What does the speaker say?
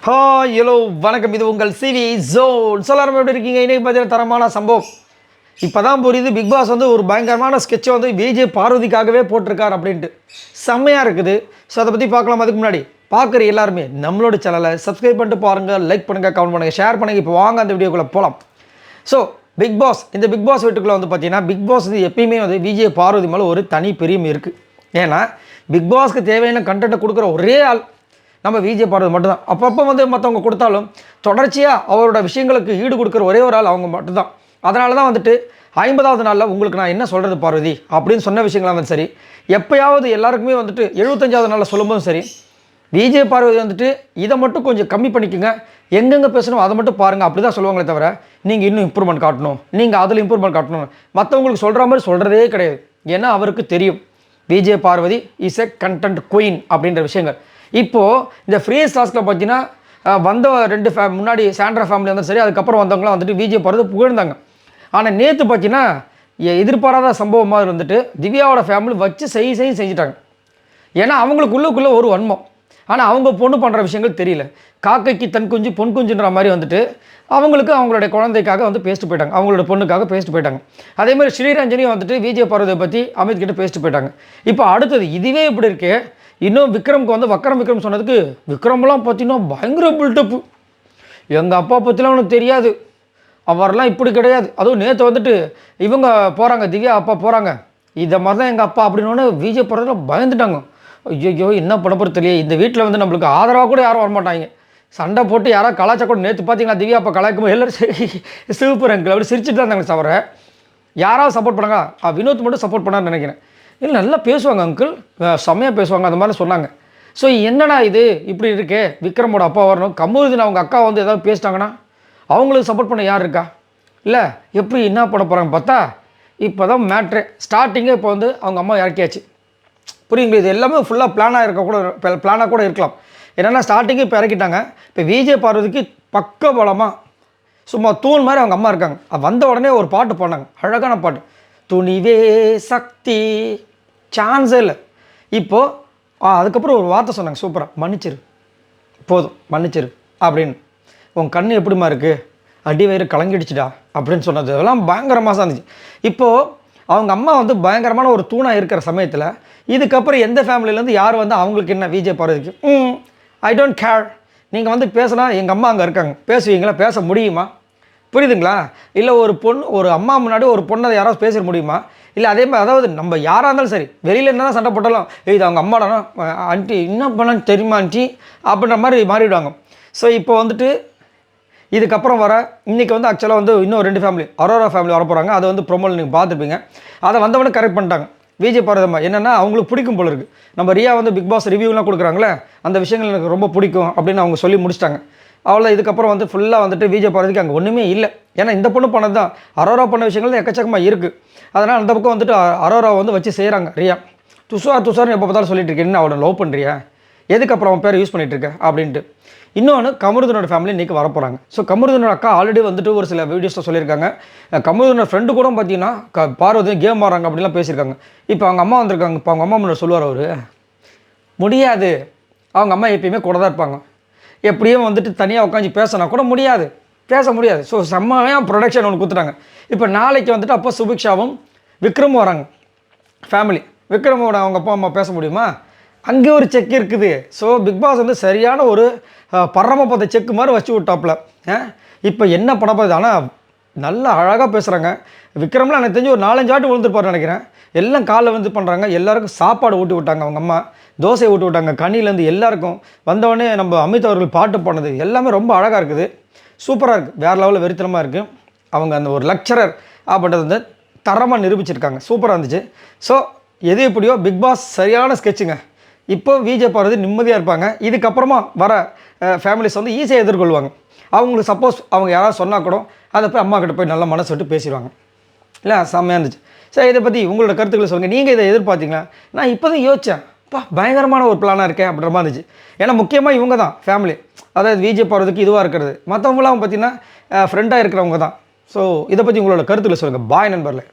Hi hello வணக்கம், இது உங்கள் சிவி ஜோன். சொல்லாரம் எப்படி இருக்கீங்க? இன்றைக்கி பார்த்தீங்கன்னா தரமான சம்பவம். இப்போ தான் புரியுது, பிக் பாஸ் வந்து ஒரு பயங்கரமான ஸ்கெட்சை வந்து விஜய் பார்வதிக்காகவே போட்டிருக்கார் அப்படின்ட்டு. செம்மையாக இருக்குது. ஸோ அதை பற்றி பார்க்கலாம். அதுக்கு முன்னாடி பார்க்குற எல்லாருமே நம்மளோட சேனலை சப்ஸ்கிரைப் பண்ணிட்டு பாருங்கள், லைக் பண்ணுங்கள், கமெண்ட் பண்ணுங்கள், ஷேர் பண்ணுங்கள். இப்போ வாங்க அந்த வீடியோக்குள்ளே போகலாம். ஸோ பிக் பாஸ், இந்த பிக் பாஸ் வீட்டுக்குள்ளே வந்து பார்த்தீங்கன்னா பிக் பாஸ் வந்து எப்பயுமே வந்து விஜய் பார்வதி மேலே ஒரு தனி பெருமை இருக்குது. ஏன்னா பிக் பாஸ்க்கு தேவையான கண்டென்ட்டை கொடுக்குற ஒரே ஆள் நம்ம விஜய் பார்வதி மட்டும்தான். அப்பப்போ வந்து மற்றவங்க கொடுத்தாலும் தொடர்ச்சியாக அவரோட விஷயங்களுக்கு ஈடு கொடுக்குற ஒரே ஒரு ஆள் அவங்க மட்டும்தான். அதனால தான் வந்துட்டு 50வது நாளில் உங்களுக்கு நான் என்ன சொல்கிறது பார்வதி அப்படின்னு சொன்ன விஷயங்களாக வந்து சரி, எப்போயாவது எல்லாருக்குமே வந்துட்டு 75வது நாளில் சொல்லும்போதும் சரி, விஜய் பார்வதி வந்துட்டு இதை மட்டும் கொஞ்சம் கம்மி பண்ணிக்கோங்க, எங்கெங்கே பேசணும் அதை மட்டும் பாருங்கள், அப்படி தான் சொல்லுவாங்களே தவிர நீங்கள் இன்னும் இம்ப்ரூவ்மெண்ட் காட்டணும், நீங்கள் அதில் இம்ப்ரூவ்மெண்ட் காட்டணும், மற்றவங்களுக்கு சொல்கிற மாதிரி சொல்கிறதே கிடையாது. ஏன்னா அவருக்கு தெரியும் Vijay Parvathy is a content queen அப்படின்ற விஷயங்கள். இப்போது இந்த ஃப்ரீஸ் டாஸ்கில் பார்த்தீங்கன்னா வந்த 2 முன்னாடி சாண்ட்ரா ஃபேமிலி வந்து சரி, அதுக்கப்புறம் வந்தவங்களாம் வந்துட்டு விஜய் பார்வதி புகழ்ந்தாங்க. ஆனால் நேற்று பார்த்தீங்கன்னா எதிர்பாராத சம்பவமாக இருந்துட்டு திவ்யாவோட ஃபேமிலி வச்சு செஞ்சுட்டாங்க. ஏன்னா அவங்களுக்கு உள்ளுக்குள்ளே ஒரு வன்மம், ஆனால் அவங்க பொண்ணு பண்ணுற விஷயங்கள் தெரியல. காக்கைக்கு தன் குஞ்சு பொன் குஞ்சுன்ற மாதிரி வந்துட்டு அவங்களுக்கு அவங்களுடைய குழந்தைக்காக வந்து பேசிட்டு போயிட்டாங்க, அவங்களோட பொண்ணுக்காக பேசிட்டு போயிட்டாங்க. அதேமாதிரி ஸ்ரீரஞ்சனியும் வந்துட்டு விஜய் பார்வதியை பற்றி அமித் கிட்ட பேசிட்டு போயிட்டாங்க. இப்போ அடுத்தது இதுவே இப்படி இருக்கு. இன்னும் விக்ரம்க்கு வந்து விக்ரம் சொன்னதுக்கு விக்ரம்லாம் பார்த்தீங்கன்னா பயங்கர பில்டப்பு. எங்கள் அப்பா பற்றிலாம் அவனுக்கு தெரியாது, அவரெல்லாம் இப்படி கிடையாது. அதுவும் நேற்று வந்துட்டு இவங்க போகிறாங்க, திவ்யா அப்பா போகிறாங்க, இதை மாதிரி தான் எங்கள் அப்பா அப்படின்னோடனே விஜய் போகிறதுல பயந்துட்டாங்க. ஐயோ என்ன பண்ண போகிறது தெரியல, இந்த வீட்டில் வந்து நம்மளுக்கு ஆதரவாக கூட யாரும் வரமாட்டாங்க, சண்டை போட்டு யாராவது கலாச்சா கூட. நேற்று பார்த்தீங்கன்னா திவ்யா அப்பா கலாய்க்கும் எல்லோரும் சூப்பர் அங்கிள் அப்படி சிரிச்சுட்டு தான் இருந்தாங்க. தவிர யாராவது சப்போர்ட் பண்ணாங்க, வினோத் மட்டும் சப்போர்ட் பண்ணான்னு நினைக்கிறேன். இல்லை நல்லா பேசுவாங்க அங்கிள், செம்மையாக பேசுவாங்க, அந்த மாதிரி சொன்னாங்க. ஸோ என்னடா இது இப்படி இருக்கே, விக்ரமோட அப்பா வரணும், கமருதீன் அவங்க அக்கா வந்து ஏதாவது பேசிட்டாங்கன்னா அவங்களுக்கு சப்போர்ட் பண்ண யார் இருக்கா? இல்லை எப்படி என்ன பண்ண போகிறாங்க பார்த்தா இப்போ தான் மேட்ரு ஸ்டார்டிங்கே இப்போ வந்து அவங்க அம்மா இறக்கியாச்சு. புரியுங்களா? இது எல்லாமே ஃபுல்லாக பிளானாக கூட இருக்கலாம். என்னென்னா ஸ்டார்டிங்கே இப்போ இறக்கிட்டாங்க. இப்போ விஜய் பார்வதிக்கு பக்க பலமாக சும்மா தூண் மாதிரி அவங்க அம்மா இருக்காங்க. வந்த உடனே ஒரு பாட்டு பாடினாங்க, அழகான பாட்டு, துணிவே சக்தி, சான்ஸே இல்லை. இப்போது அதுக்கப்புறம் ஒரு வார்த்தை சொன்னாங்க சூப்பராக, மன்னிச்சிரு போதும் மன்னிச்சிரு அப்படின்னு. உன் கண் எப்படிமா இருக்குது, அடி வயிறு கலங்கிடுச்சுடா அப்படின்னு சொன்னது அதெல்லாம் பயங்கரமாக இருந்துச்சு. இப்போது அவங்க அம்மா வந்து பயங்கரமான ஒரு தூணாக இருக்கிற சமயத்தில் இதுக்கப்புறம் எந்த ஃபேமிலியிலேருந்து யார் வந்து அவங்களுக்கு என்ன விஜய் பார்வதிக்கு ஐ டோன்ட் கேர், நீங்கள் வந்து பேசினா எங்கள் அம்மா அங்கே இருக்காங்க, பேசுவீங்களா, பேச முடியுமா? புரியுதுங்களா? இல்லை ஒரு அம்மா முன்னாடி ஒரு பொண்ணை யாராவது பேச முடியுமா? இல்லை அதே மாதிரி அதாவது நம்ம யாராக இருந்தாலும் சரி, வெளியில் என்ன தான் சண்டை போட்டாலும் இது அவங்க அம்மாடானா ஆண்டி என்ன பண்ணான்னு தெரியுமா ஆண்டி அப்படின்ற மாதிரி மாறிவிடுவாங்க. ஸோ இப்போ வந்துட்டு இதுக்கப்புறம் வர இன்றைக்கி வந்து ஆக்சுவலாக வந்து இன்னும் 2 ஃபேமிலி அரோரா ஃபேமிலி வர போகிறாங்க. அது வந்து ப்ரொமோவில் நீங்கள் பார்த்துருப்பீங்க. அதை வந்தவொடனே கரெக்ட் பண்ணிட்டாங்க விஜய் பார்வதி. என்னென்னா அவங்களுக்கு பிடிக்கும் போல இருக்குது. நம்ம ரியா வந்து பிக் பாஸ் ரிவ்யூலாம் கொடுக்குறாங்களே, அந்த விஷயங்கள் எனக்கு ரொம்ப பிடிக்கும் அப்படின்னு அவங்க சொல்லி முடிச்சிட்டாங்க. அவ்வளோ இதுக்கப்புறம் வந்து ஃபுல்லாக வந்துட்டு விஜய் பார்வதிக்கு அங்கே ஒன்றுமே இல்லை. ஏன்னா இந்த பொண்ணு பண்ணது தான், அரோரா பண்ண விஷயங்கள் தான் எக்கச்சக்கமாக இருக்குது. அதனால் அந்த பக்கம் வந்துட்டு அரோரா வந்து வச்சு செய்கிறாங்க. ரியா துஷார்னு எப்போ பார்த்தாலும் சொல்லிட்டு இருக்கேன், என்ன அவனை லவ் பண்ணுறியா, எதுக்கப்புறம் அவன் பேர் யூஸ் பண்ணிகிட்டு இருக்க அப்படின்ட்டு. இன்னொன்று கமருதீனோட ஃபேமிலி இன்றைக்கி வரப்போகிறாங்க. ஸோ கமருதீனோட அக்கா ஆல்ரெடி வந்துட்டு ஒரு சில வீடியோஸில் சொல்லியிருக்காங்க. கமருதீனோட ஃப்ரெண்டு கூட பார்த்தீங்கன்னா பார்வதி கேம் ஆடுறாங்க அப்படின்லாம் பேசியிருக்காங்க. இப்போ அவங்க அம்மா வந்திருக்காங்க. இப்போ அவங்க அம்மா முன்னாடி சொல்லுவார் அவர், முடியாது, அவங்க அம்மா எப்பயுமே கூட தான் இருப்பாங்க, எப்படியும் வந்துட்டு தனியாக உட்காந்து பேசினா கூட பேச முடியாது. ஸோ செம்மையாக ப்ரொடக்ஷன் ஒன்று கொடுத்துட்டாங்க. இப்போ நாளைக்கு வந்துட்டு அப்போ சுபிக்ஷாவும் விக்ரமும் வராங்க ஃபேமிலி. விக்ரமோட அவங்க அப்பா அம்மா பேச முடியுமா? அங்கே ஒரு செக் இருக்குது. ஸோ பிக் பாஸ் வந்து சரியான ஒரு பரமபத செக்கு மாதிரி வச்சு விட்டாப்புல. இப்போ என்ன பண்ண போகுது? ஆனால் நல்லா அழகாக பேசுகிறாங்க. விக்ரம்லாம் எனக்கு தெரிஞ்சு ஒரு 4-5 வாட்டி விழுந்துருப்பார் நினைக்கிறேன். எல்லாம் காலைல வந்து பண்ணுறாங்க. எல்லாருக்கும் சாப்பாடு ஊட்டி விட்டாங்க, அவங்க அம்மா தோசை ஊட்டி விட்டாங்க, கனிலேருந்து எல்லாருக்கும். வந்தவொடனே நம்ம அமித் அவர்கள் பாட்டு பண்ணது எல்லாமே ரொம்ப அழகாக இருக்குது, சூப்பராக இருக்குது, வேறு லெவலில் வெறித்தனமாக இருக்குது. அவங்க அந்த ஒரு லெக்சரர் அப்படின்றது வந்து தரமாக நிரூபிச்சிருக்காங்க, சூப்பராக இருந்துச்சு. ஸோ எது எப்படியோ பிக் பாஸ் சரியான ஸ்கெட்சுங்க. இப்போ விஜய் பார்வதி நிம்மதியாக இருப்பாங்க. இதுக்கப்புறமா வர ஃபேமிலிஸ் வந்து ஈஸியாக எதிர்கொள்வாங்க. அவங்களுக்கு சப்போஸ் அவங்க யாராவது சொன்னால் கூட அதை போய் அம்மா கிட்ட போய் நல்லா மனசு விட்டு பேசிடுவாங்க. இல்லை செம்மையாக இருந்துச்சு. சரி, இதை பற்றி உங்களோட கருத்துக்களை சொல்லுங்கள். நீங்கள் இதை எதிர்பார்த்தீங்களா? நான் இப்போ தான் யோசித்தேன், பயங்கரமான ஒரு பிளானாக இருக்கேன் அப்படின்ற மாதிரி இருந்துச்சு. ஏன்னா முக்கியமாக இவங்க தான் ஃபேமிலி, அதாவது விஜய் பார்வதிக்கு இதுவாக இருக்கிறது. மற்றவங்களாம் பார்த்திங்கன்னா ஃப்ரெண்டாக இருக்கிறவங்க தான். ஸோ இதை பற்றி உங்களோட கருத்துக்களை சொல்லுங்கள். பாய் நண்பர்களே.